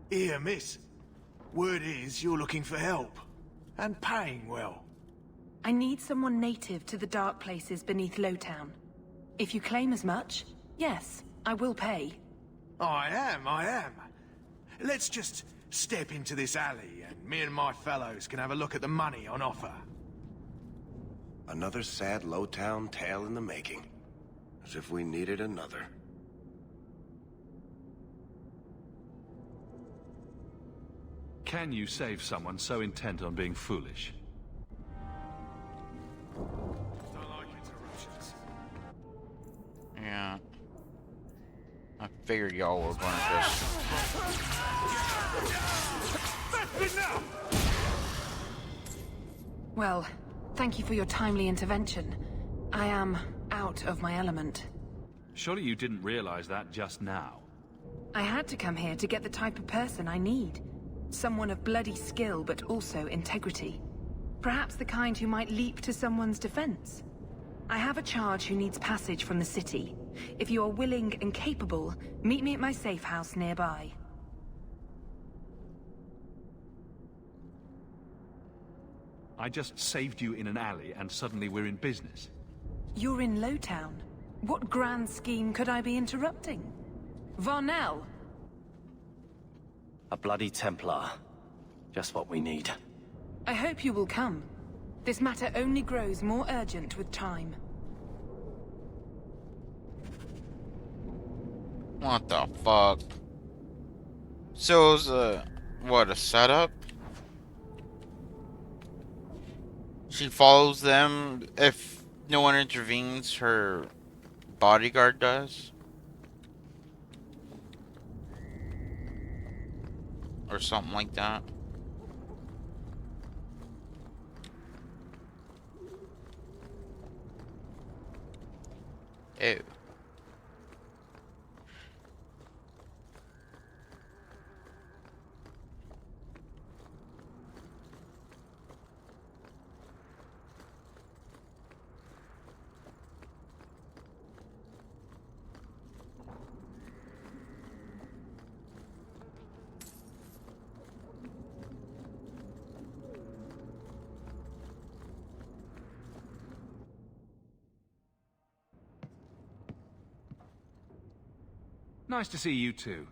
Here, miss. Word is you're looking for help. And paying well. I need someone native to the dark places beneath Lowtown. If you claim as much, yes, I will pay. I am. Let's just step into this alley and me and my fellows can have a look at the money on offer. Another sad Lowtown tale in the making. As if we needed another. Can you save someone so intent on being foolish? Don't like interruptions. Yeah. I figured y'all were gonna just... That's enough! Well, thank you for your timely intervention. I am out of my element. Surely you didn't realize that just now. I had to come here to get the type of person I need. Someone of bloody skill, but also integrity. Perhaps the kind who might leap to someone's defense. I have a charge who needs passage from the city. If you are willing and capable, meet me at my safe house nearby. I just saved you in an alley and suddenly we're in business. You're in Lowtown. What grand scheme could I be interrupting? Varnell! A bloody Templar. Just what we need. I hope you will come. This matter only grows more urgent with time. What the fuck? So it was what, a setup? She follows them if no one intervenes, her bodyguard does? Or something like that. Ew. Nice to see you too.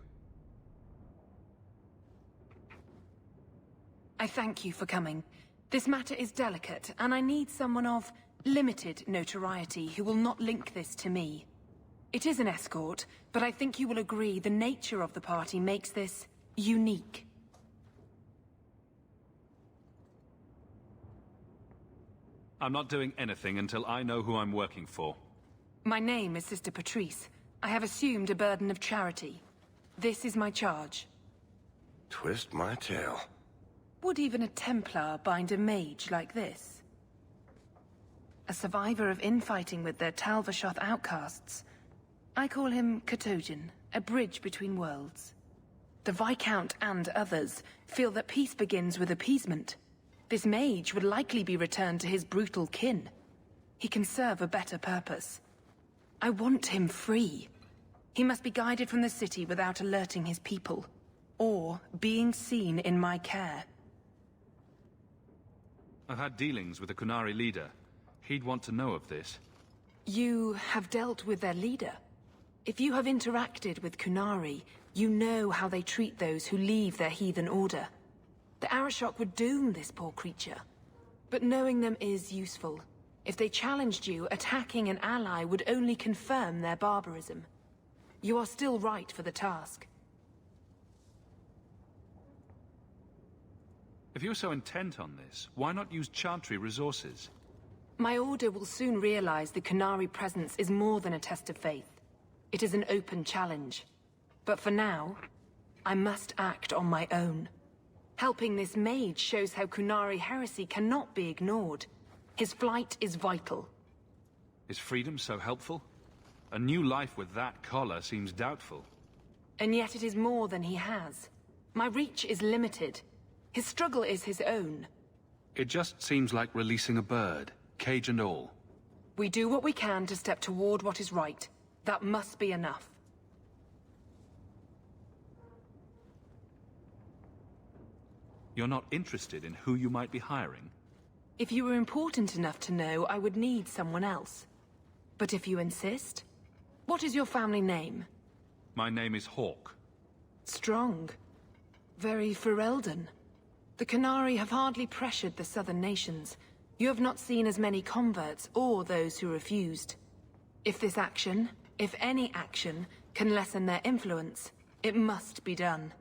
I thank you for coming. This matter is delicate, and I need someone of limited notoriety who will not link this to me. It is an escort, but I think you will agree the nature of the party makes this unique. I'm not doing anything until I know who I'm working for. My name is Sister Patrice. I have assumed a burden of charity. This is my charge. Twist my tail. Would even a Templar bind a mage like this? A survivor of infighting with their Tal-Vashoth outcasts. I call him Katojan, a bridge between worlds. The Viscount and others feel that peace begins with appeasement. This mage would likely be returned to his brutal kin. He can serve a better purpose. I want him free. He must be guided from the city without alerting his people, or being seen in my care. I've had dealings with the Qunari leader. He'd want to know of this. You have dealt with their leader. If you have interacted with Qunari, you know how they treat those who leave their heathen order. The Arishok would doom this poor creature. But knowing them is useful. If they challenged you, attacking an ally would only confirm their barbarism. You are still right for the task. If you're so intent on this, why not use Chantry resources? My order will soon realize the Qunari presence is more than a test of faith. It is an open challenge. But for now, I must act on my own. Helping this mage shows how Qunari heresy cannot be ignored. His flight is vital. Is freedom so helpful? A new life with that collar seems doubtful. And yet it is more than he has. My reach is limited. His struggle is his own. It just seems like releasing a bird, cage and all. We do what we can to step toward what is right. That must be enough. You're not interested in who you might be hiring? If you were important enough to know, I would need someone else. But if you insist, what is your family name? My name is Hawke. Strong. Very Ferelden. The Qunari have hardly pressured the southern nations. You have not seen as many converts or those who refused. If this action, if any action, can lessen their influence, it must be done.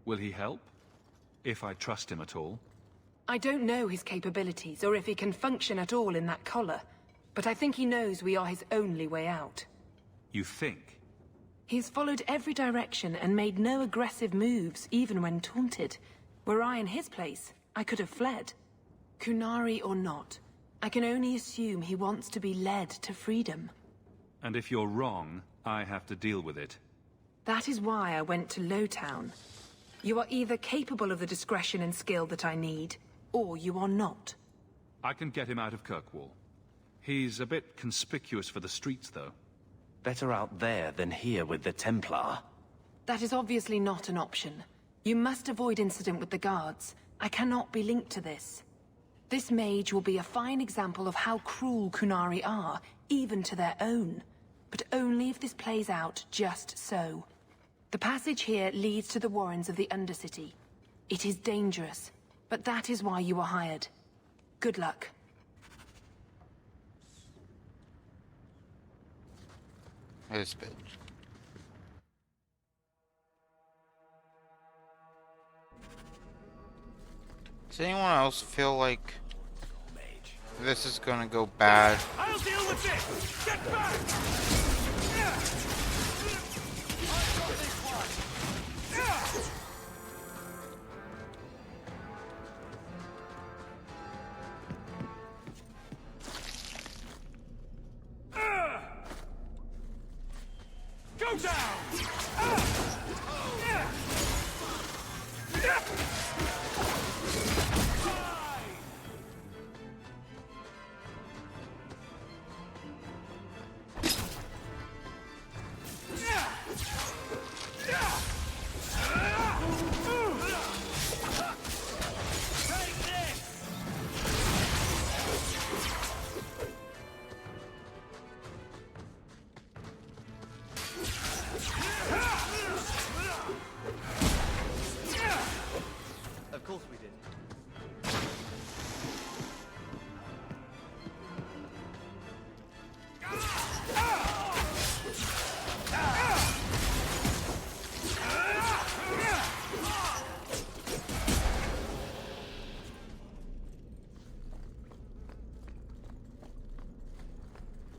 Will he help? If I trust him at all? I don't know his capabilities, or if he can function at all in that collar, but I think he knows we are his only way out. You think? He's followed every direction and made no aggressive moves, even when taunted. Were I in his place, I could have fled. Qunari or not, I can only assume he wants to be led to freedom. And if you're wrong, I have to deal with it. That is why I went to Lowtown. You are either capable of the discretion and skill that I need, or you are not. I can get him out of Kirkwall. He's a bit conspicuous for the streets, though. Better out there than here with the Templar. That is obviously not an option. You must avoid incident with the guards. I cannot be linked to this. This mage will be a fine example of how cruel Qunari are, even to their own. But only if this plays out just so. The passage here leads to the warrens of the Undercity. It is dangerous, but that is why you were hired. Good luck. This bitch. Does anyone else feel like this is gonna go bad? I'll deal with this! Get back! Go down! Of course we did.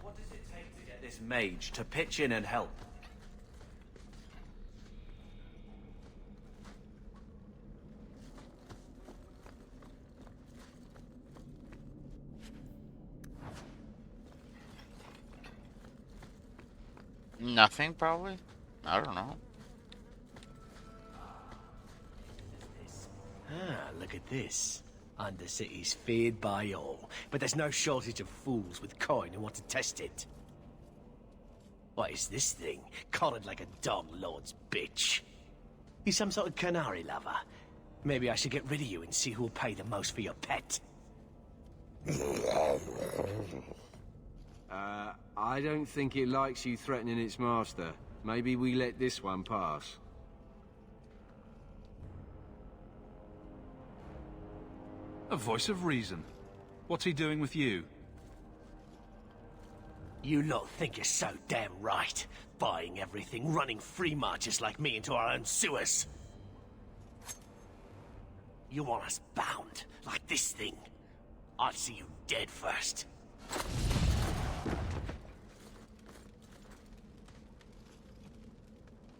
What does it take to get this mage to pitch in and help? Nothing, probably? I don't know. Ah, look at this. Undercity's feared by all, but there's no shortage of fools with coin who want to test it. What is this thing? Collared like a dog lord's bitch. You some sort of Qunari lover? Maybe I should get rid of you and see who'll pay the most for your pet. I don't think it likes you threatening its master. Maybe we let this one pass. A voice of reason. What's he doing with you? You lot think you're so damn right. Buying everything, running free marches like me into our own sewers. You want us bound, like this thing? I'd see you dead first.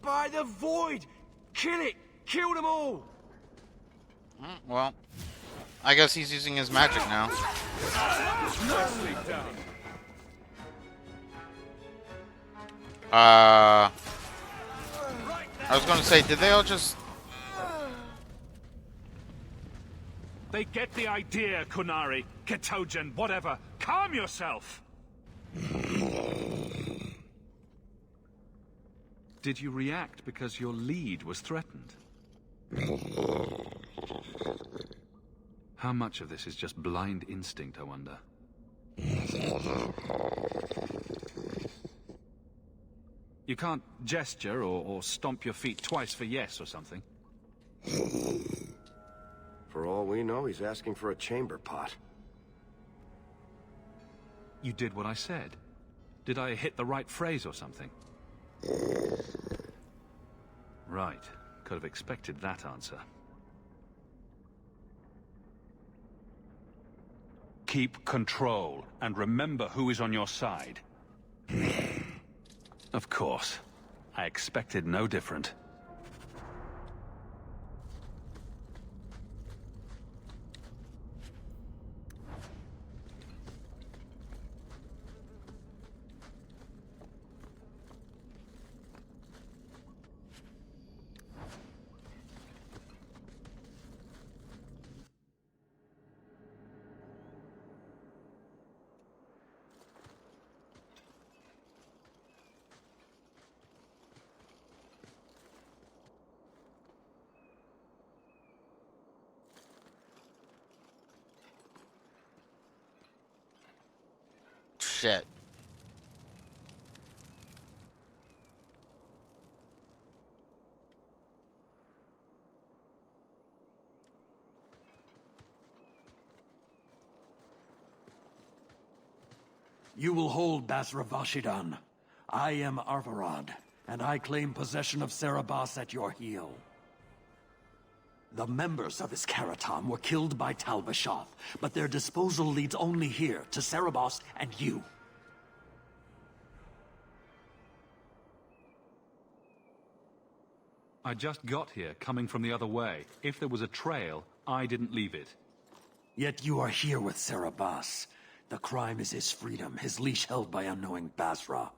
By the void! Kill it! Kill them all! Well, I guess he's using his magic now. Nicely done. I was gonna say, did they all just... They get the idea, Qunari, Ketogen, whatever. Calm yourself! Did you react because your lead was threatened? How much of this is just blind instinct, I wonder? You can't gesture or stomp your feet twice for yes or something. For all we know, he's asking for a chamber pot. You did what I said. Did I hit the right phrase or something? Right. Could have expected that answer. Keep control, and remember who is on your side. Of course. I expected no different. Shit. You will hold Basra Vashidan. I am Arvarad, and I claim possession of Serabas at your heel. The members of Iskaratam were killed by Tal Vashoth, but their disposal leads only here, to Serabas and you. I just got here, coming from the other way. If there was a trail, I didn't leave it. Yet you are here with Serabas. The crime is his freedom, his leash held by unknowing Basra.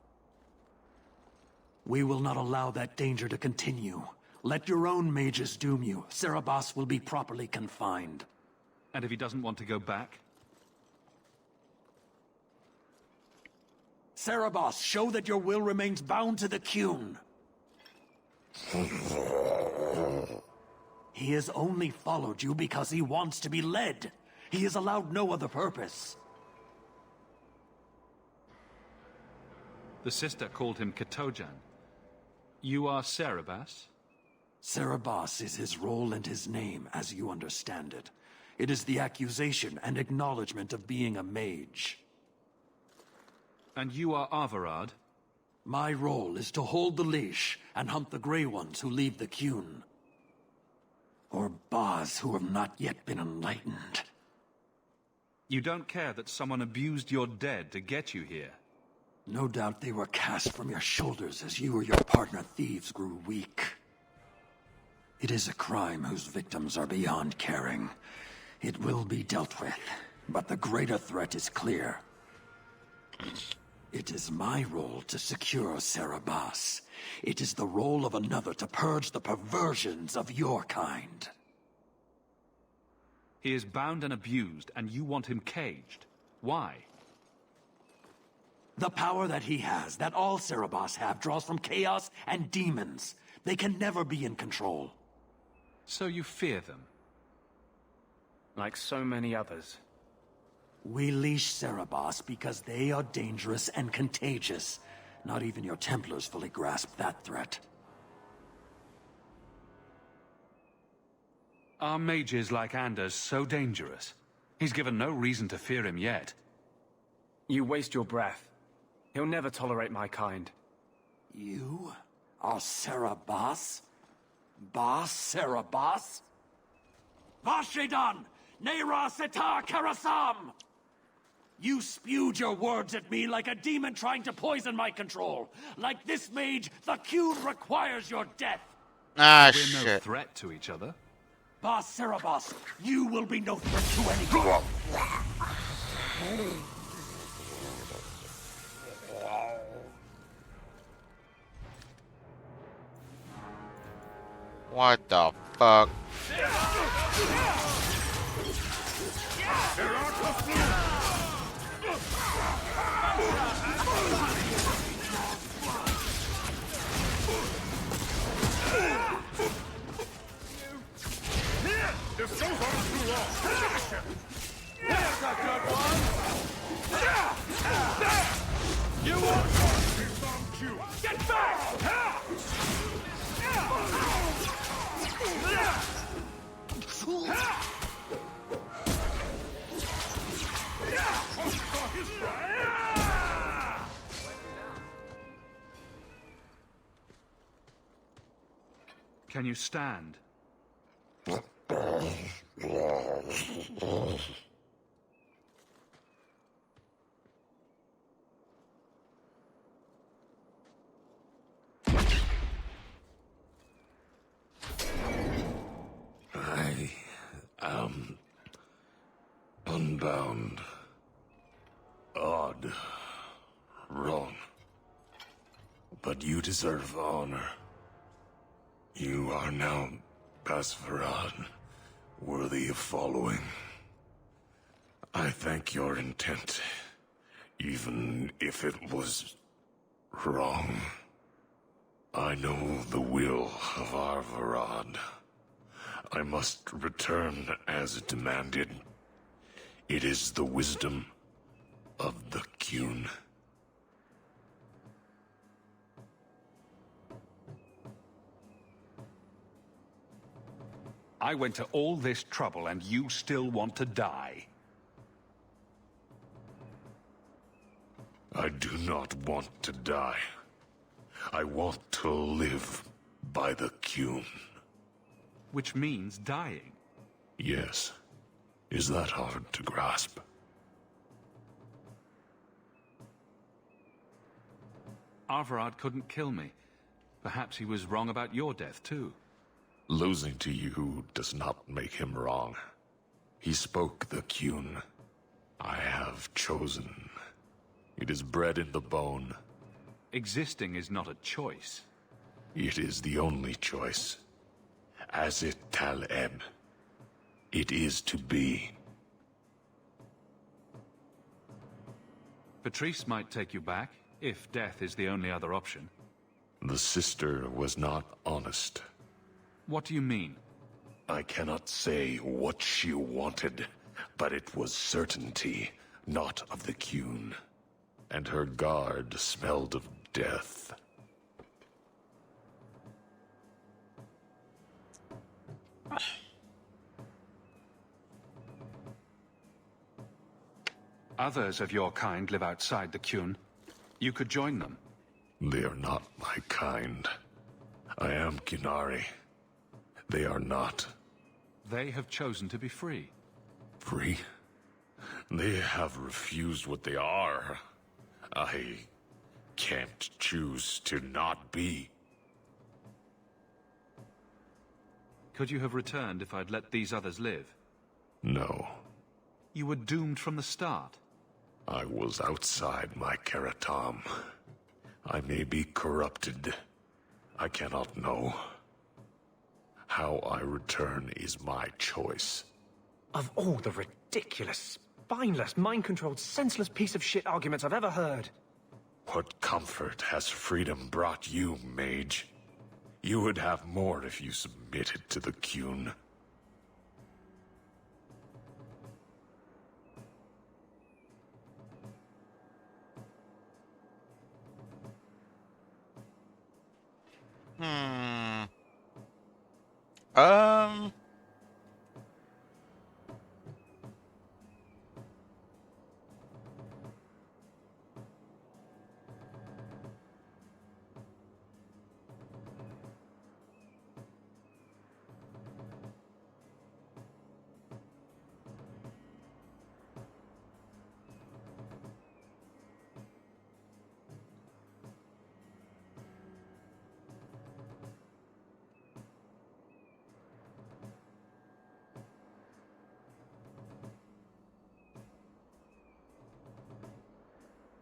We will not allow that danger to continue. Let your own mages doom you. Serabas will be properly confined. And if he doesn't want to go back? Serabas, show that your will remains bound to the Qun. He has only followed you because he wants to be led. He has allowed no other purpose. The sister called him Katojan. You are Serabas? Serabas is his role and his name, as you understand it. It is the accusation and acknowledgement of being a mage. And you are Arvarad? My role is to hold the leash and hunt the Grey Ones who leave the Qun. Or Baz who have not yet been enlightened. You don't care that someone abused your dead to get you here? No doubt they were cast from your shoulders as you or your partner thieves grew weak. It is a crime whose victims are beyond caring. It will be dealt with, but the greater threat is clear. It is my role to secure Serabas. It is the role of another to purge the perversions of your kind. He is bound and abused, and you want him caged. Why? The power that he has, that all Serabas have, draws from chaos and demons. They can never be in control. So you fear them? Like so many others. We leash Serabas because they are dangerous and contagious. Not even your Templars fully grasp that threat. Are mages like Anders so dangerous? He's given no reason to fear him yet. You waste your breath. He'll never tolerate my kind. You are Serabas? Bas Serabas? Vashidan! Nera Setar Karasam! You spewed your words at me like a demon trying to poison my control. Like this mage, the Qun requires your death. Ah, We're no shit. threat to each other. Bas Serabas, you will be no threat to anyone. What the fuck? This goes on too long. There's a good one. You want some cue? Get back! Can you stand? I am unbound. Odd. Wrong. But you deserve honor. You are now Basvarad, worthy of following. I thank your intent, even if it was wrong. I know the will of Arvarad. I must return as demanded. It is the wisdom of the Qun. I went to all this trouble and you still want to die. I do not want to die. I want to live by the Qun. Which means dying. Yes. Is that hard to grasp? Arvarad couldn't kill me. Perhaps he was wrong about your death, too. Losing to you does not make him wrong. He spoke the Qun. I have chosen. It is bred in the bone. Existing is not a choice. It is the only choice. As it Taleb. It is to be. Patrice might take you back, if death is the only other option. The sister was not honest. What do you mean? I cannot say what she wanted, but it was certainty, not of the Qun. And her guard smelled of death. Others of your kind live outside the Qun. You could join them. They are not my kind. I am Qunari. They are not. They have chosen to be free. Free? They have refused what they are. I can't choose to not be. Could you have returned if I'd let these others live? No. You were doomed from the start. I was outside my Karatam. I may be corrupted. I cannot know. How I return is my choice. Of all the ridiculous, spineless, mind-controlled, senseless piece of shit arguments I've ever heard. What comfort has freedom brought you, mage? You would have more if you submitted to the Qun. Um...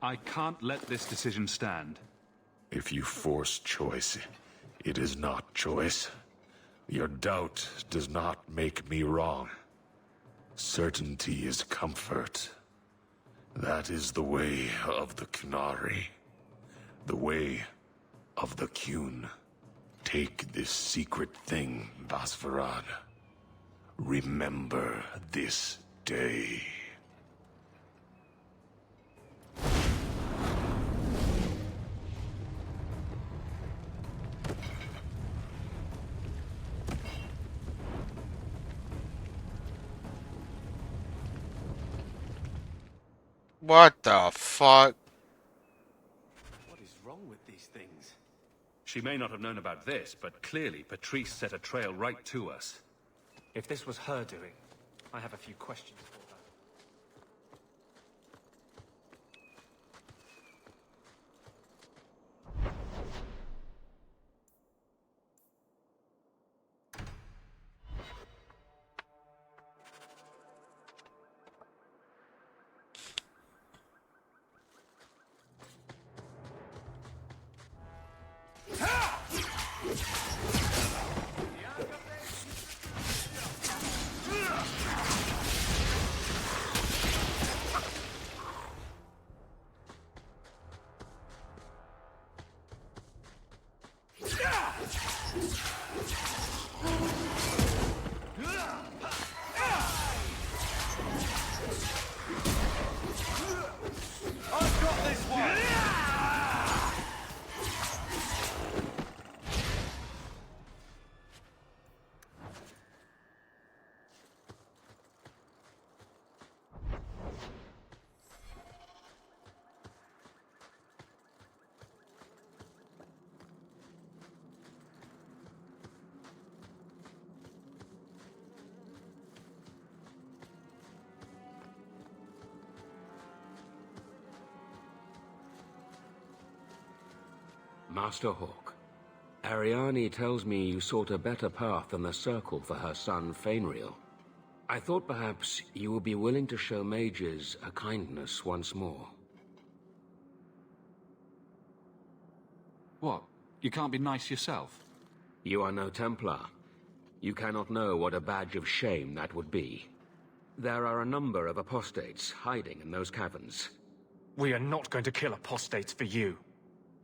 I can't let this decision stand. If you force choice, it is not choice. Your doubt does not make me wrong. Certainty is comfort. That is the way of the Qunari. The way of the Qun. Take this secret thing, Basvarad. Remember this day. What the fuck? What is wrong with these things? She may not have known about this, but clearly Patrice set a trail right to us. If this was her doing, I have a few questions for her. Master Hawk, Ariane tells me you sought a better path than the Circle for her son, Fainriel. I thought perhaps you would be willing to show mages a kindness once more. What? You can't be nice yourself? You are no Templar. You cannot know what a badge of shame that would be. There are a number of apostates hiding in those caverns. We are not going to kill apostates for you.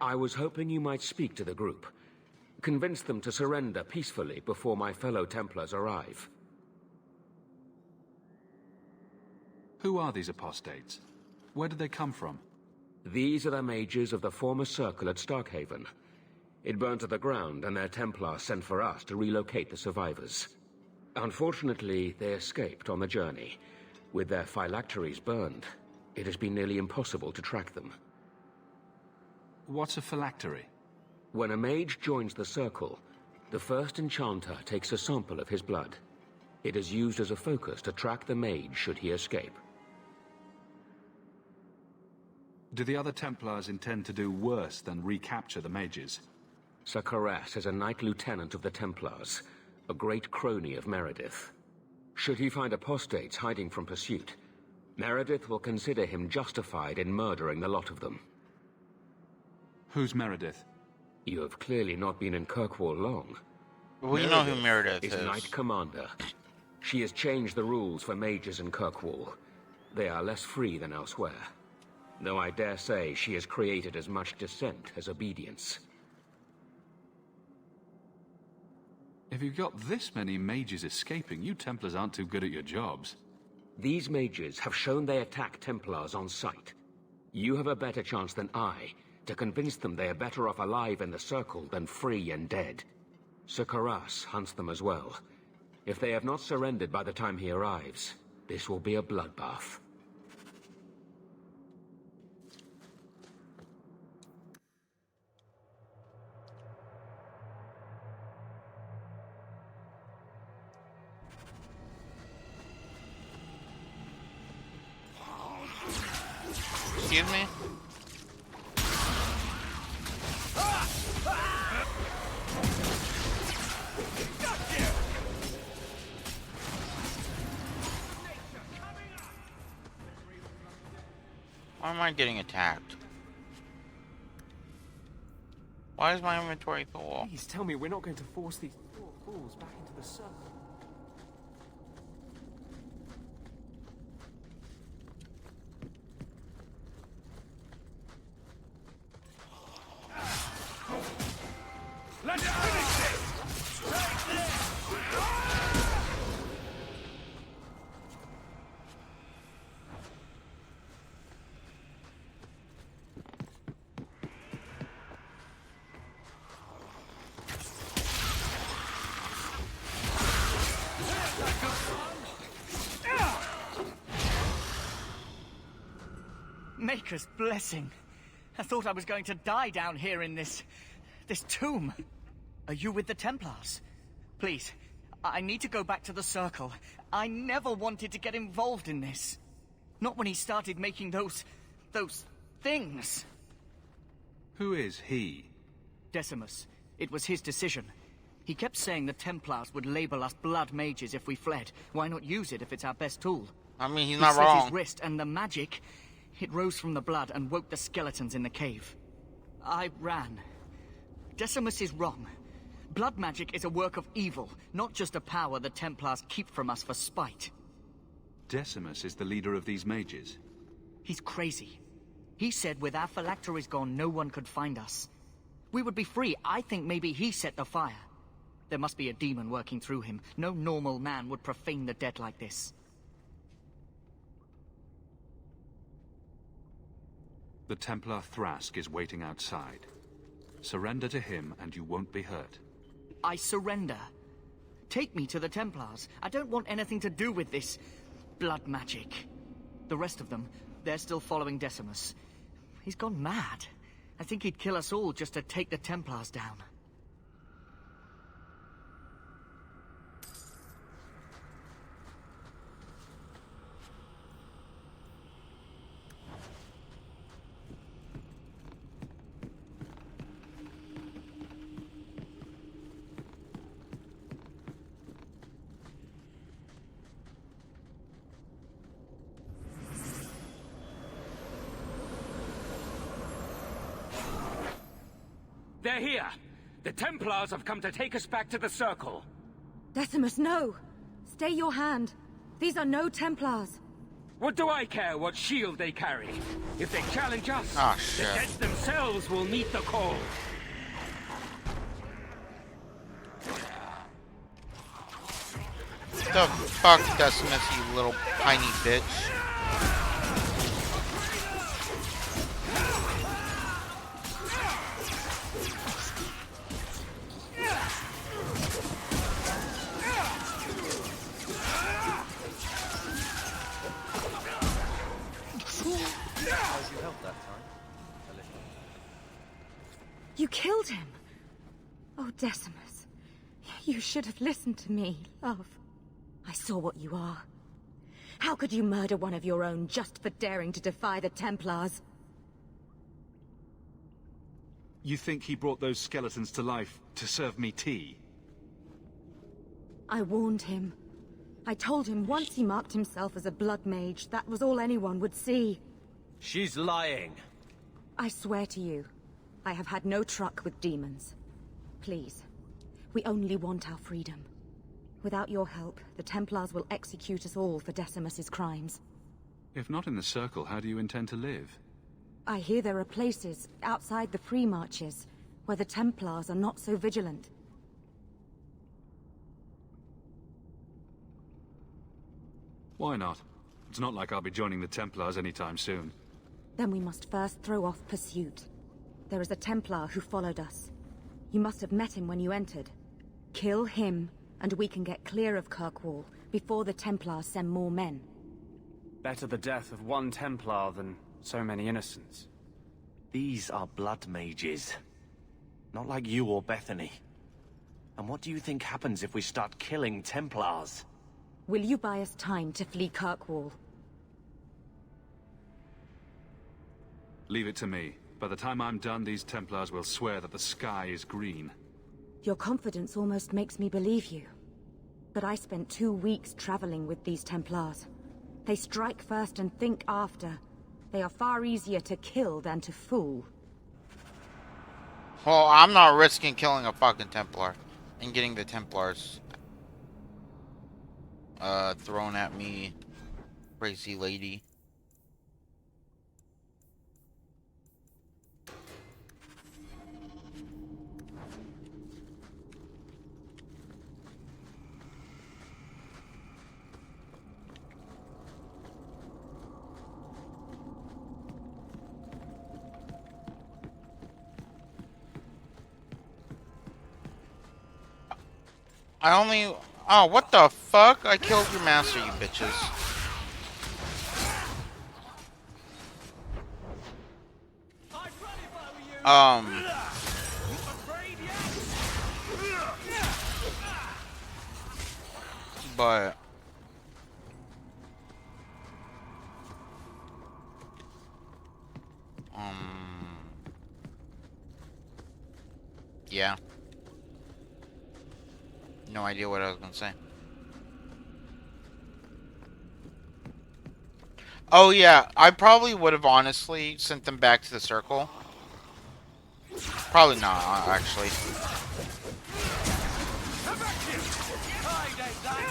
I was hoping you might speak to the group. Convince them to surrender peacefully before my fellow Templars arrive. Who are these apostates? Where did they come from? These are the mages of the former Circle at Starkhaven. It burned to the ground, and their Templars sent for us to relocate the survivors. Unfortunately, they escaped on the journey. With their phylacteries burned, it has been nearly impossible to track them. What's a phylactery? When a mage joins the Circle, the first enchanter takes a sample of his blood. It is used as a focus to track the mage should he escape. Do the other Templars intend to do worse than recapture the mages? Sir Karas is a Knight Lieutenant of the Templars, a great crony of Meredith. Should he find apostates hiding from pursuit, Meredith will consider him justified in murdering the lot of them. Who's Meredith? You have clearly not been in Kirkwall long. We know who Meredith is. Knight Commander. She has changed the rules for mages in Kirkwall. They are less free than elsewhere. Though I dare say she has created as much dissent as obedience. If you've got this many mages escaping, you Templars aren't too good at your jobs. These mages have shown they attack Templars on sight. You have a better chance than I to convince them they are better off alive in the Circle than free and dead. Sir Karas hunts them as well. If they have not surrendered by the time he arrives, this will be a bloodbath. Excuse me? Why am I getting attacked? Why is my inventory full? Please tell me we're not going to force these poor fools back into the Circle. Let's finish this! Take this! Maker's blessing. I thought I was going to die down here in this tomb. Are you with the Templars? Please, I need to go back to the Circle. I never wanted to get involved in this. Not when he started making those things. Who is he? Decimus. It was his decision. He kept saying the Templars would label us blood mages if we fled. Why not use it if it's our best tool? I mean, he's He not slit wrong. his wrist, and the magic, it rose from the blood and woke the skeletons in the cave. I ran. Decimus is wrong. Blood magic is a work of evil, not just a power the Templars keep from us for spite. Decimus is the leader of these mages. He's crazy. He said with our phylacteries gone, no one could find us. We would be free. I think maybe he set the fire. There must be a demon working through him. No normal man would profane the dead like this. The Templar Thrask is waiting outside. Surrender to him and you won't be hurt. I surrender. Take me to the Templars. I don't want anything to do with this blood magic. The rest of them, they're still following Decimus. He's gone mad. I think he'd kill us all just to take the Templars down. They're here! The Templars have come to take us back to the Circle! Decimus, no! Stay your hand. These are no Templars. What do I care what shield they carry? If they challenge us, Ah, the shit. dead themselves will meet the call. The fuck, Decimus, you little tiny bitch. You killed him. Oh, Decimus. You should have listened to me, love. I saw what you are. How could you murder one of your own just for daring to defy the Templars? You think he brought those skeletons to life to serve me tea? I warned him. I told him once he marked himself as a blood mage, that was all anyone would see. She's lying. I swear to you, I have had no truck with demons. Please, we only want our freedom. Without your help, the Templars will execute us all for Decimus's crimes. If not in the Circle, how do you intend to live? I hear there are places outside the Free Marches where the Templars are not so vigilant. Why not? It's not like I'll be joining the Templars anytime soon. Then we must first throw off pursuit. There is a Templar who followed us. You must have met him when you entered. Kill him, and we can get clear of Kirkwall before the Templars send more men. Better the death of one Templar than so many innocents. These are blood mages. Not like you or Bethany. And what do you think happens if we start killing Templars? Will you buy us time to flee Kirkwall? Leave it to me. By the time I'm done, these Templars will swear that the sky is green. Your confidence almost makes me believe you. But I spent 2 weeks traveling with these Templars. They strike first and think after. They are far easier to kill than to fool. Well, I'm not risking killing a fucking Templar and getting the Templars thrown at me, crazy lady. Oh, what the fuck? I killed your master, you bitches. But yeah. No idea what I was gonna say. Oh yeah, I probably would have honestly sent them back to the circle. Probably not, actually.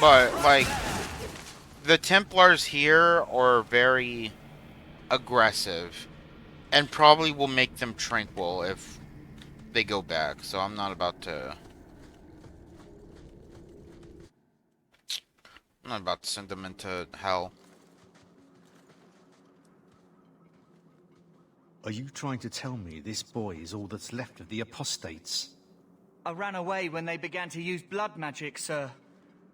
But, like, the Templars here are very aggressive, and probably will make them tranquil if they go back, so I'm not about to... I'm not about to send them into hell. Are you trying to tell me this boy is all that's left of the apostates? I ran away when they began to use blood magic, sir.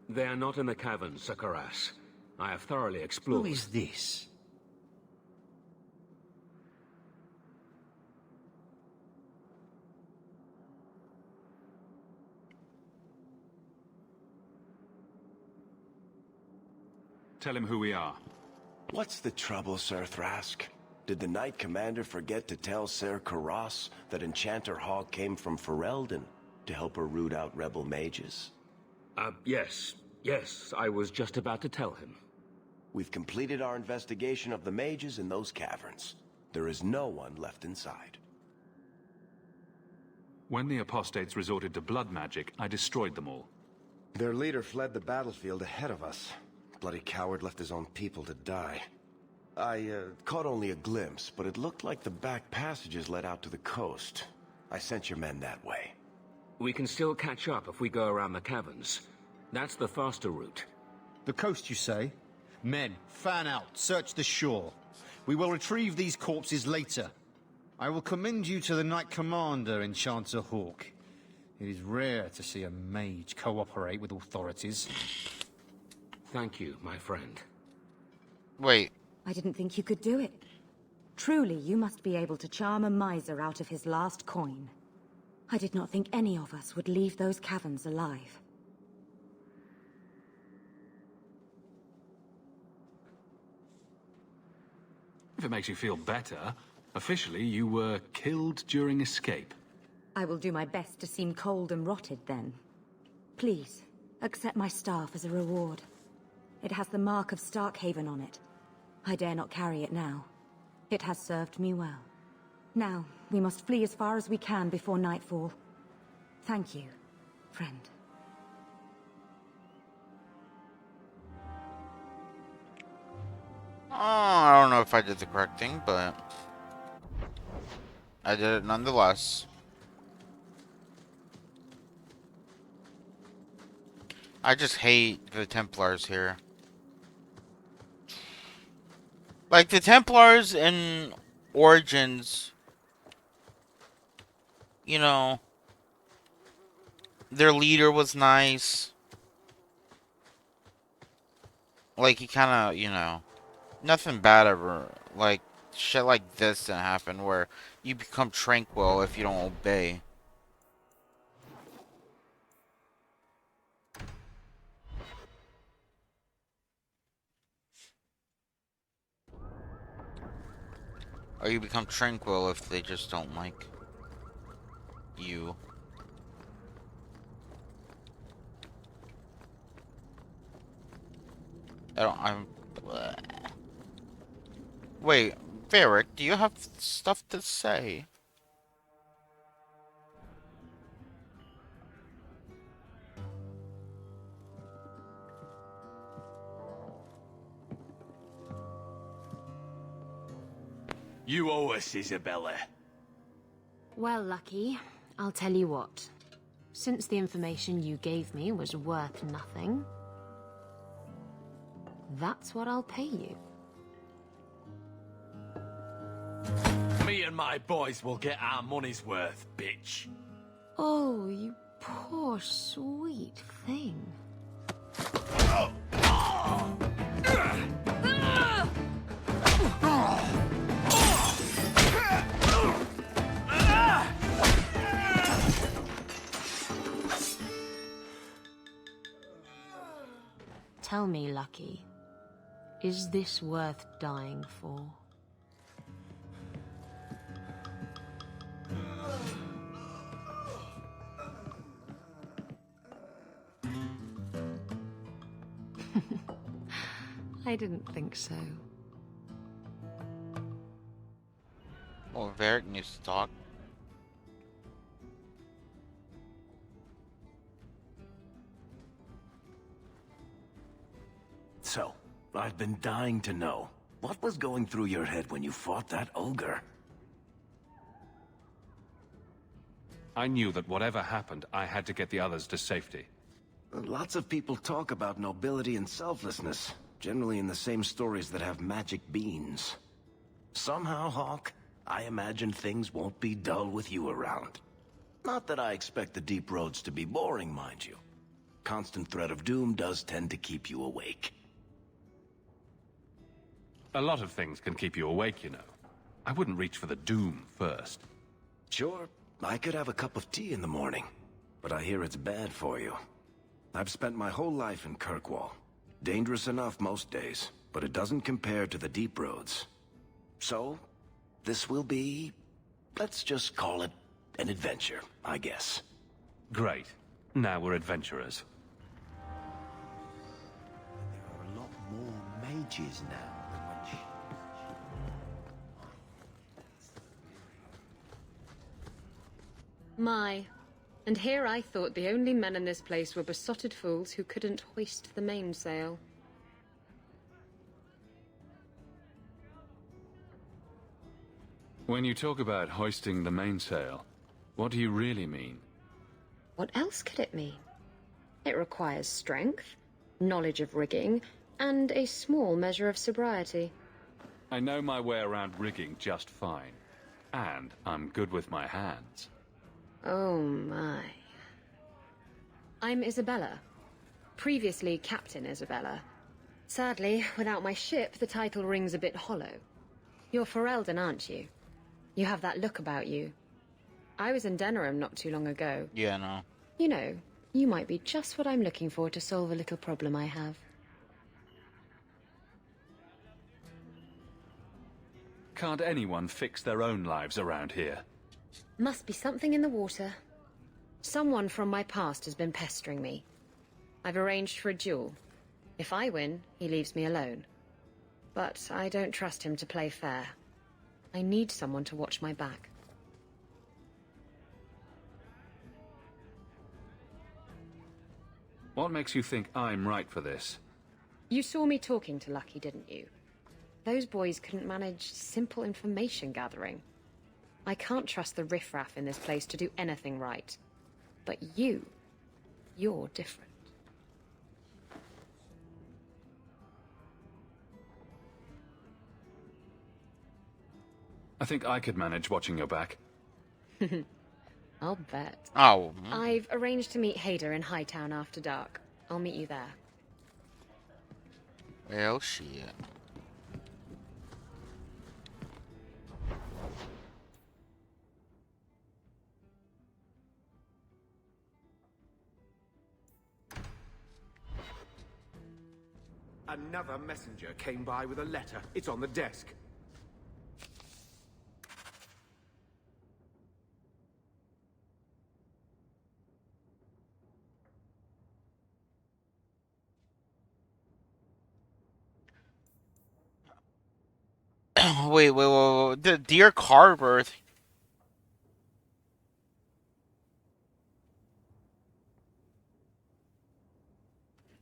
They are not in the caverns, Sir Karas. I have thoroughly explored. Who is this? Tell him who we are. What's the trouble, Sir Thrask? Did the Knight Commander forget to tell Ser Karas that Enchanter Hawk came from Ferelden to help her root out rebel mages? Yes. Yes, I was just about to tell him. We've completed our investigation of the mages in those caverns. There is no one left inside. When the apostates resorted to blood magic, I destroyed them all. Their leader fled the battlefield ahead of us. Bloody coward left his own people to die. I caught only a glimpse, but it looked like the back passages led out to the coast. I sent your men that way. We can still catch up if we go around the caverns. That's the faster route. The coast, you say? Men, fan out, search the shore. We will retrieve these corpses later. I will commend you to the Knight Commander, Enchanter Hawk. It is rare to see a mage cooperate with authorities. Thank you, my friend. Wait. I didn't think you could do it. Truly, you must be able to charm a miser out of his last coin. I did not think any of us would leave those caverns alive. If it makes you feel better, officially you were killed during escape. I will do my best to seem cold and rotted then. Please, accept my staff as a reward. It has the mark of Starkhaven on it. I dare not carry it now. It has served me well. Now, we must flee as far as we can before nightfall. Thank you, friend. Oh, I don't know if I did the correct thing, but I did it nonetheless. I just hate the Templars here. Like, the Templars in Origins, you know, their leader was nice. Like, he kind of, you know, nothing bad ever, like, shit like this didn't happen, where you become tranquil if you don't obey. Or you become tranquil if they just don't like you. Wait, Varric, do you have stuff to say? You owe us, Isabella. Well, Lucky, I'll tell you what. Since the information you gave me was worth nothing, that's what I'll pay you. Me and my boys will get our money's worth, bitch. Oh, you poor, sweet thing. Tell me, Lucky, is this worth dying for? I didn't think so. Oh, Varric needs to talk. So, I've been dying to know. What was going through your head when you fought that ogre? I knew that whatever happened, I had to get the others to safety. Lots of people talk about nobility and selflessness, generally in the same stories that have magic beans. Somehow, Hawk, I imagine things won't be dull with you around. Not that I expect the deep roads to be boring, mind you. Constant threat of doom does tend to keep you awake. A lot of things can keep you awake, you know. I wouldn't reach for the doom first. Sure, I could have a cup of tea in the morning, but I hear it's bad for you. I've spent my whole life in Kirkwall. Dangerous enough most days, but it doesn't compare to the deep roads. So, this will be, let's just call it an adventure, I guess. Great. Now we're adventurers. There are a lot more mages now than when My. And here I thought the only men in this place were besotted fools who couldn't hoist the mainsail. When you talk about hoisting the mainsail, what do you really mean? What else could it mean? It requires strength, knowledge of rigging, and a small measure of sobriety. I know my way around rigging just fine. And I'm good with my hands. Oh my. I'm Isabella. Previously Captain Isabella. Sadly, without my ship, the title rings a bit hollow. You're Ferelden, aren't you? You have that look about you. I was in Denerim not too long ago. Yeah, no. You know, you might be just what I'm looking for to solve a little problem I have. Can't anyone fix their own lives around here? Must be something in the water. Someone from my past has been pestering me. I've arranged for a duel. If I win, he leaves me alone. But I don't trust him to play fair. I need someone to watch my back. What makes you think I'm right for this? You saw me talking to Lucky, didn't you? Those boys couldn't manage simple information gathering. I can't trust the riffraff in this place to do anything right. But you're different. I think I could manage watching your back. I'll bet. Oh. I've arranged to meet Hader in Hightown after dark. I'll meet you there. Well, shit. Another messenger came by with a letter. It's on the desk. wait. Dear Carver.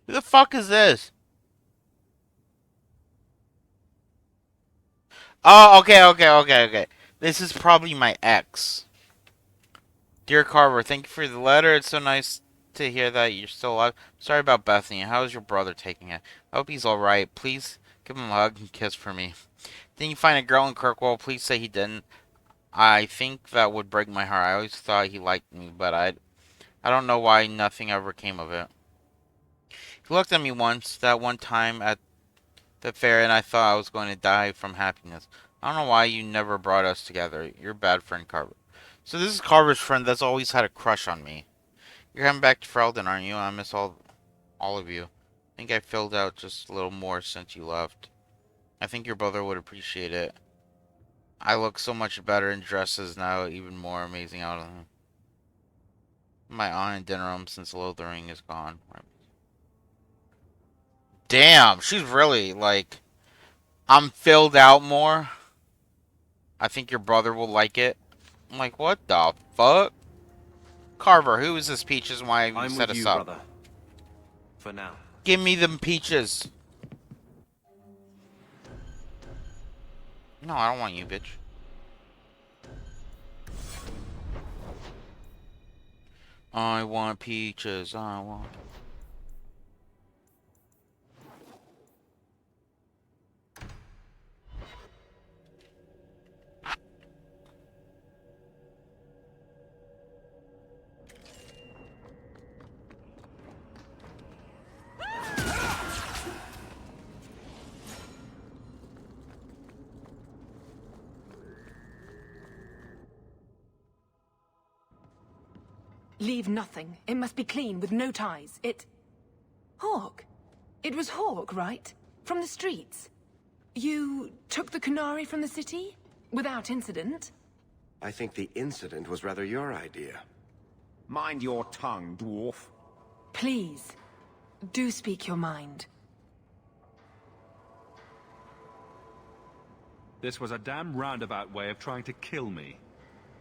Who the fuck is this? Oh, okay. This is probably my ex. Dear Carver, thank you for the letter. It's so nice to hear that you're still alive. Sorry about Bethany. How's your brother taking it? I hope he's alright. Please give him a hug and kiss for me. Didn't you find a girl in Kirkwall? Please say he didn't. I think that would break my heart. I always thought he liked me, but I don't know why nothing ever came of it. He looked at me once, that one time at the fair, and I thought I was going to die from happiness. I don't know why you never brought us together. You're a bad friend, Carver. So this is Carver's friend that's always had a crush on me. You're heading back to Ferelden, aren't you? I miss all of you. I think I filled out just a little more since you left. I think your brother would appreciate it. I look so much better in dresses now, even more amazing out of them. My aunt in dinner room since Lothering is gone. Damn, she's really, like... I'm filled out more. I think your brother will like it. I'm like, what the fuck? Carver, who is this Peaches and why have you set us up? Brother. For now. Give me them peaches. No, I don't want you, bitch. I want peaches. I want... Leave nothing. It must be clean, with no ties. Hawke. It was Hawke, right? From the streets. You took the Qunari from the city? Without incident? I think the incident was rather your idea. Mind your tongue, dwarf. Please, do speak your mind. This was a damn roundabout way of trying to kill me.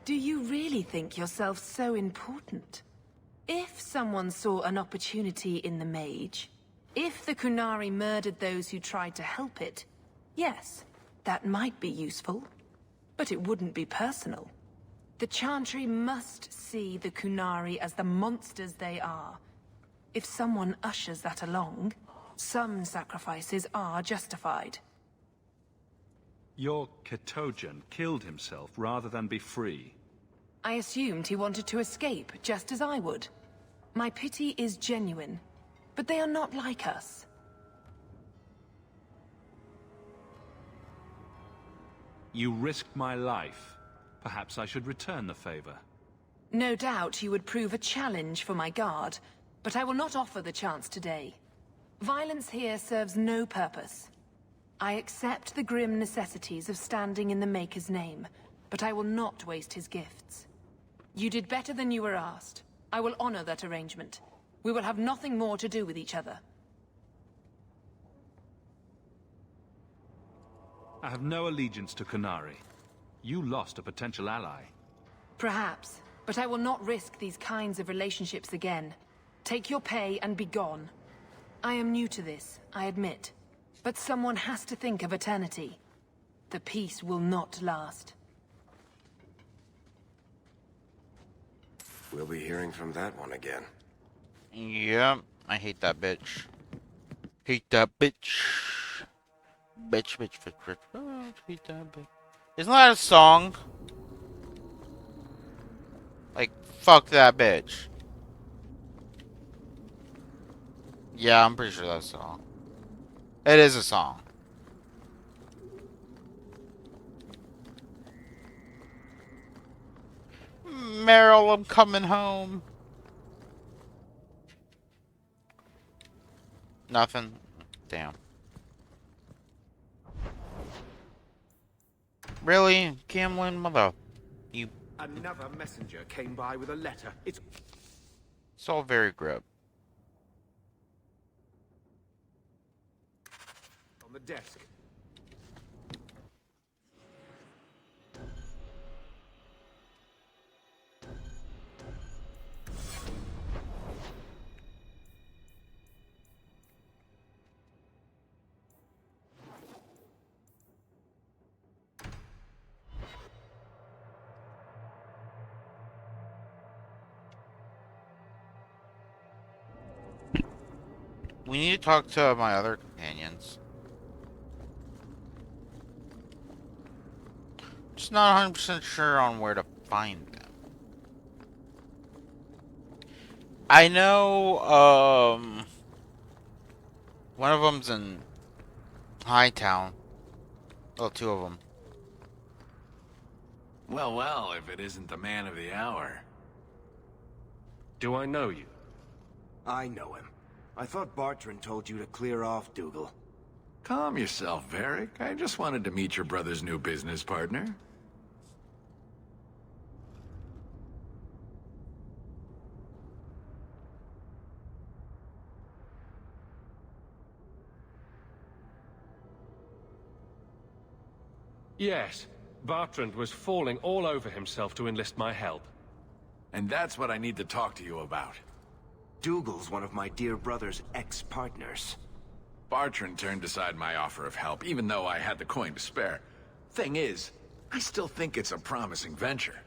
Do you really think yourself so important? If someone saw an opportunity in the mage, if the Qunari murdered those who tried to help it, yes, that might be useful. But it wouldn't be personal. The Chantry must see the Qunari as the monsters they are. If someone ushers that along, some sacrifices are justified. Your Katojan killed himself rather than be free. I assumed he wanted to escape, just as I would. My pity is genuine, but they are not like us. You risked my life. Perhaps I should return the favor. No doubt you would prove a challenge for my guard, but I will not offer the chance today. Violence here serves no purpose. I accept the grim necessities of standing in the Maker's name, but I will not waste his gifts. You did better than you were asked. I will honor that arrangement. We will have nothing more to do with each other. I have no allegiance to Qunari. You lost a potential ally. Perhaps, but I will not risk these kinds of relationships again. Take your pay and be gone. I am new to this, I admit. But someone has to think of eternity. The peace will not last. We'll be hearing from that one again. Yeah, I hate that bitch. Hate that bitch. Bitch, bitch, bitch, bitch. Oh, hate that bitch. Isn't that a song? Like, fuck that bitch. Yeah, I'm pretty sure that's a song. It is a song. Meryl, I'm coming home. Nothing. Damn. Really? Gamlin, mother. You. Another messenger came by with a letter. It's all very grub. on the desk. We need to talk to my other companions. Just not 100% sure on where to find them. I know, one of them's in Hightown. Well, two of them. Well, well, if it isn't the man of the hour. Do I know you? I know him. I thought Bartrand told you to clear off, Dougal. Calm yourself, Varric. I just wanted to meet your brother's new business partner. Yes, Bartrand was falling all over himself to enlist my help. And that's what I need to talk to you about. Dougal's one of my dear brother's ex-partners. Bartrand turned aside my offer of help, even though I had the coin to spare. Thing is, I still think it's a promising venture.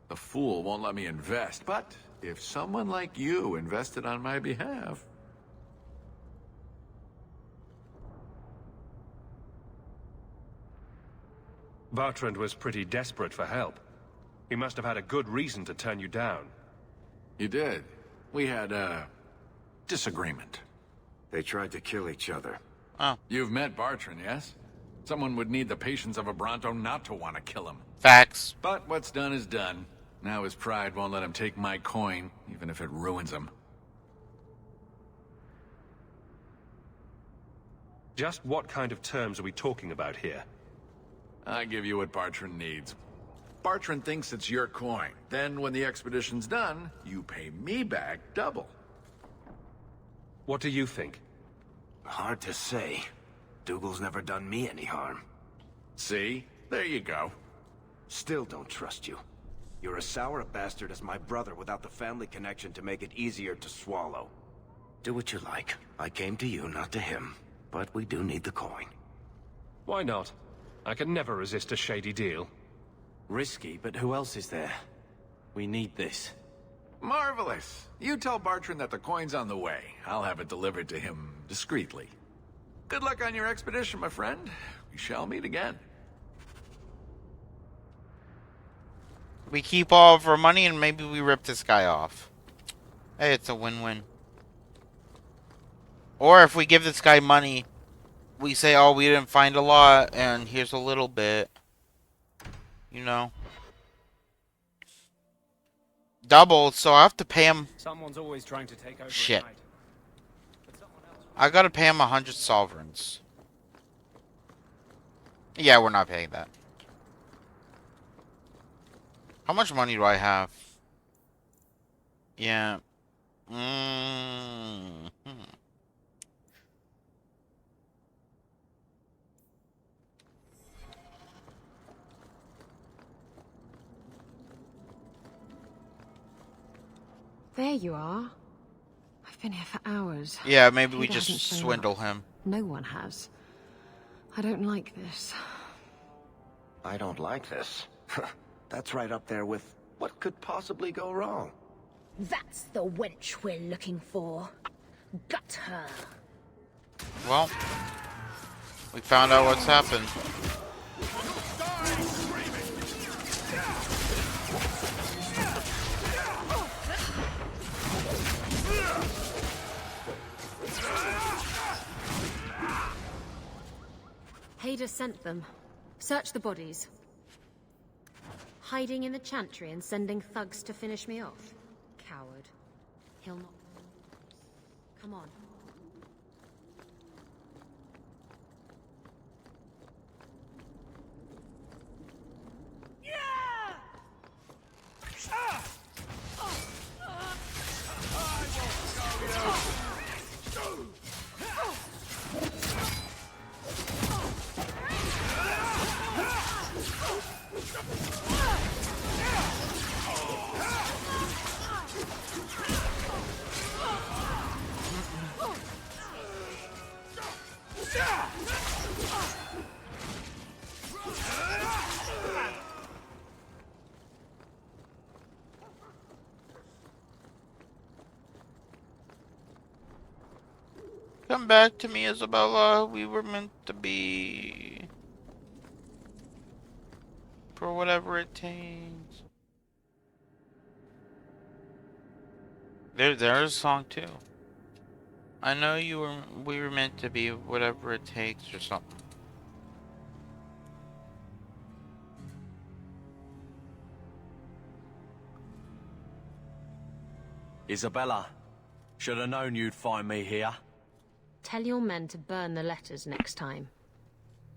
The fool won't let me invest, but if someone like you invested on my behalf... Bartrand was pretty desperate for help. He must have had a good reason to turn you down. You did. We had a disagreement. They tried to kill each other. Oh. You've met Bartrand, yes? Someone would need the patience of a Bronto not to want to kill him. Facts. But what's done is done. Now his pride won't let him take my coin, even if it ruins him. Just what kind of terms are we talking about here? I give you what Bartrand needs. Bartrand thinks it's your coin. Then, when the expedition's done, you pay me back double. What do you think? Hard to say. Dougal's never done me any harm. See? There you go. Still don't trust you. You're as sour a bastard as my brother without the family connection to make it easier to swallow. Do what you like. I came to you, not to him. But we do need the coin. Why not? I can never resist a shady deal. Risky, but who else is there? We need this. Marvelous. You tell Bartrand that the coin's on the way. I'll have it delivered to him discreetly. Good luck on your expedition, my friend. We shall meet again. We keep all of our money and maybe we rip this guy off. Hey, it's a win-win. Or if we give this guy money, we say, oh, we didn't find a lot, and here's a little bit. You know. Double, so I have to pay him. Someone's always trying to take over. Shit. I gotta pay him 100 sovereigns. Yeah, we're not paying that. How much money do I have? Yeah. There you are. I've been here for hours. Yeah, maybe we Peter just hasn't shown swindle up. him. No one has. I don't like this. I don't like this. That's right up there with what could possibly go wrong. That's the wench we're looking for. Gut her. Well, we found out what's happened. Hader sent them. Search the bodies. Hiding in the chantry and sending thugs to finish me off. Coward. He'll not... Come on. Come back to me, Isabella. We were meant to be. For whatever it takes. There's a song too. I know we were meant to be whatever it takes or something. Isabella, Should have known you'd find me here. Tell your men to burn the letters next time.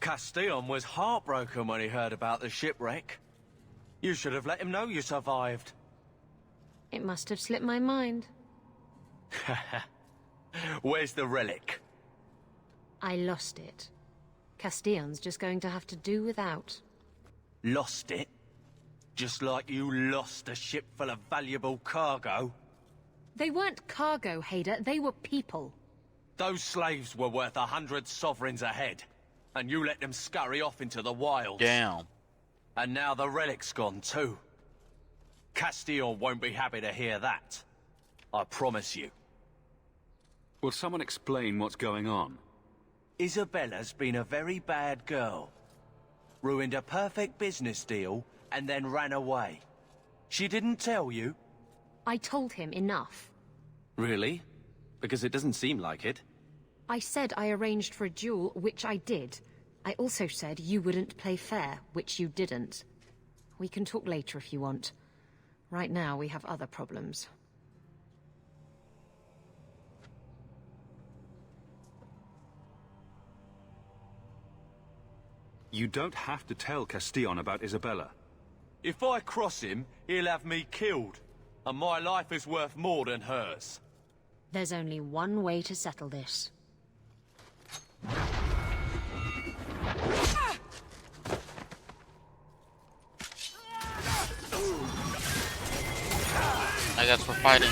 Castillon was heartbroken when he heard about the shipwreck. You should have let him know you survived. It must have slipped my mind. Where's the relic? I lost it. Castillon's just going to have to do without. Lost it? Just like you lost a ship full of valuable cargo? They weren't cargo, Hader. They were people. Those slaves were worth 100 sovereigns a head, and you let them scurry off into the wilds. Damn. And now the relic's gone too. Castillon won't be happy to hear that. I promise you. Will someone explain what's going on? Isabella's been a very bad girl. Ruined a perfect business deal, and then ran away. She didn't tell you? I told him enough. Really? Because it doesn't seem like it. I said I arranged for a duel, which I did. I also said you wouldn't play fair, which you didn't. We can talk later if you want. Right now, we have other problems. You don't have to tell Castillon about Isabella. If I cross him, he'll have me killed. And my life is worth more than hers. There's only one way to settle this. I guess we're fighting.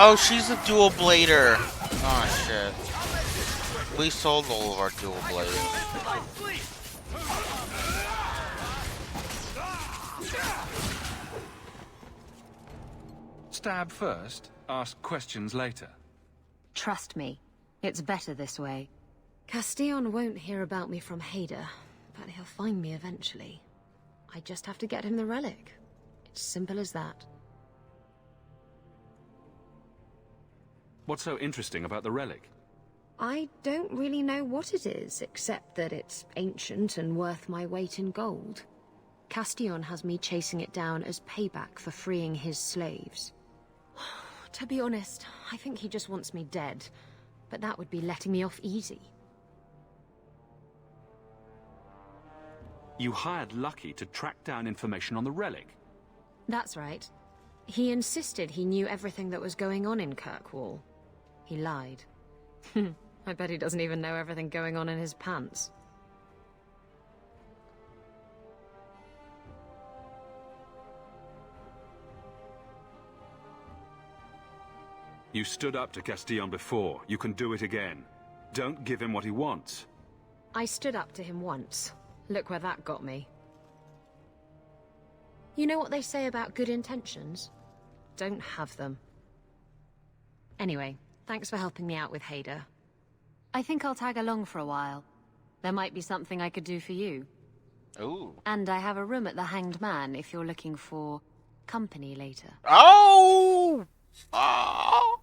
Oh, she's a dual blader. Oh shit. We sold all of our dual bladers. Stab first, ask questions later. Trust me, it's better this way. Castillon won't hear about me from Hader, but he'll find me eventually. I just have to get him the relic. It's simple as that. What's so interesting about the relic? I don't really know what it is, except that it's ancient and worth my weight in gold. Castillon has me chasing it down as payback for freeing his slaves. To be honest, I think he just wants me dead, but that would be letting me off easy. You hired Lucky to track down information on the relic. That's right. He insisted he knew everything that was going on in Kirkwall. He lied. I bet he doesn't even know everything going on in his pants. You stood up to Castillon before. You can do it again. Don't give him what he wants. I stood up to him once. Look where that got me. You know what they say about good intentions? Don't have them. Anyway, thanks for helping me out with Hader. I think I'll tag along for a while. There might be something I could do for you. Ooh. And I have a room at the Hanged Man if you're looking for company later. Oh! Oh!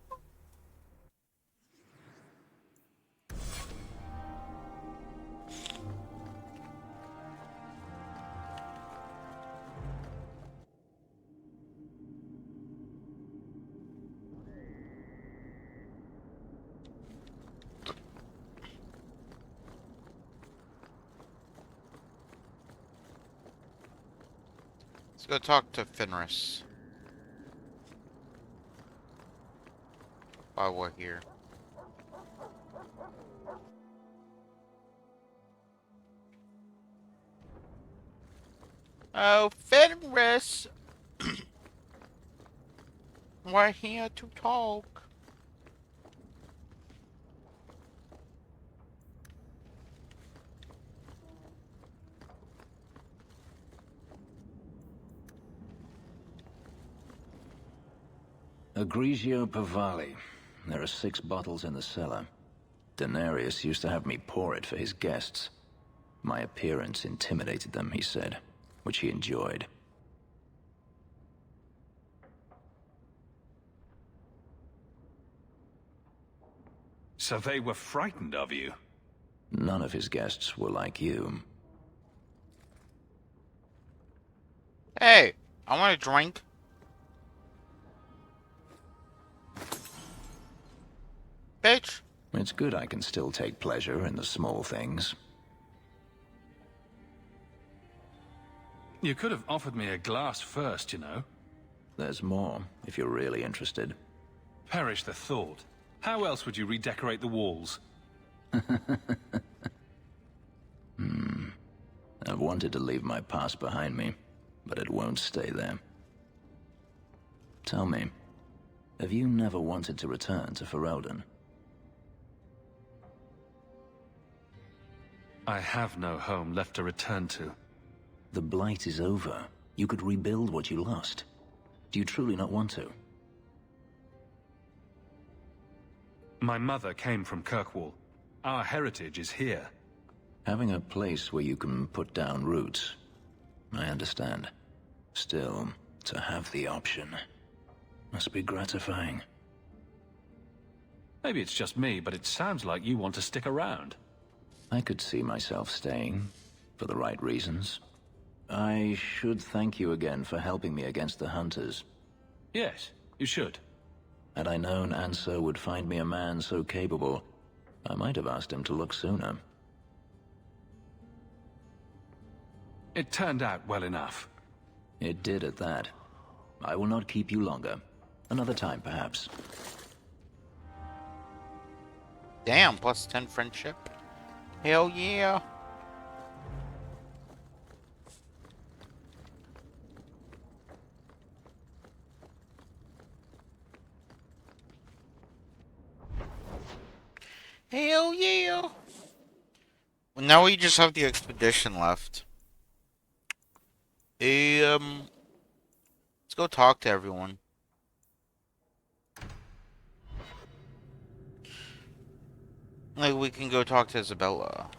Let's go talk to Fenris. While we're here. Oh, Fenris! We're here to talk. Grigio Pavali. There are 6 bottles in the cellar. Denarius used to have me pour it for his guests. My appearance intimidated them, he said, which he enjoyed. So they were frightened of you? None of his guests were like you. Hey, I want a drink. Bitch. It's good I can still take pleasure in the small things. You could have offered me a glass first, you know. There's more, if you're really interested. Perish the thought. How else would you redecorate the walls? I've wanted to leave my past behind me, but it won't stay there. Tell me, have you never wanted to return to Ferelden? I have no home left to return to. The Blight is over. You could rebuild what you lost. Do you truly not want to? My mother came from Kirkwall. Our heritage is here. Having a place where you can put down roots, I understand. Still, to have the option must be gratifying. Maybe it's just me, but it sounds like you want to stick around. I could see myself staying, for the right reasons. I should thank you again for helping me against the Hunters. Yes, you should. Had I known Ansar would find me a man so capable, I might have asked him to look sooner. It turned out well enough. It did at that. I will not keep you longer. Another time, perhaps. Damn, plus 10 friendship. Hell yeah. Hell yeah. Well, now we just have the expedition left. Let's go talk to everyone. Like, we can go talk to Isabella.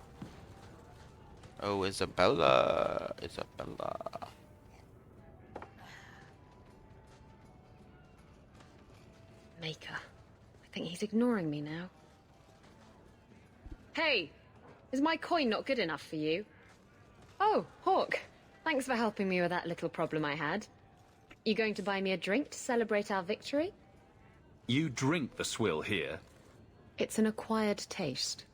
Oh, Isabella. Isabella. Maker. I think he's ignoring me now. Hey! Is my coin not good enough for you? Oh, Hawk. Thanks for helping me with that little problem I had. You going to buy me a drink to celebrate our victory? You drink the swill here? It's an acquired taste.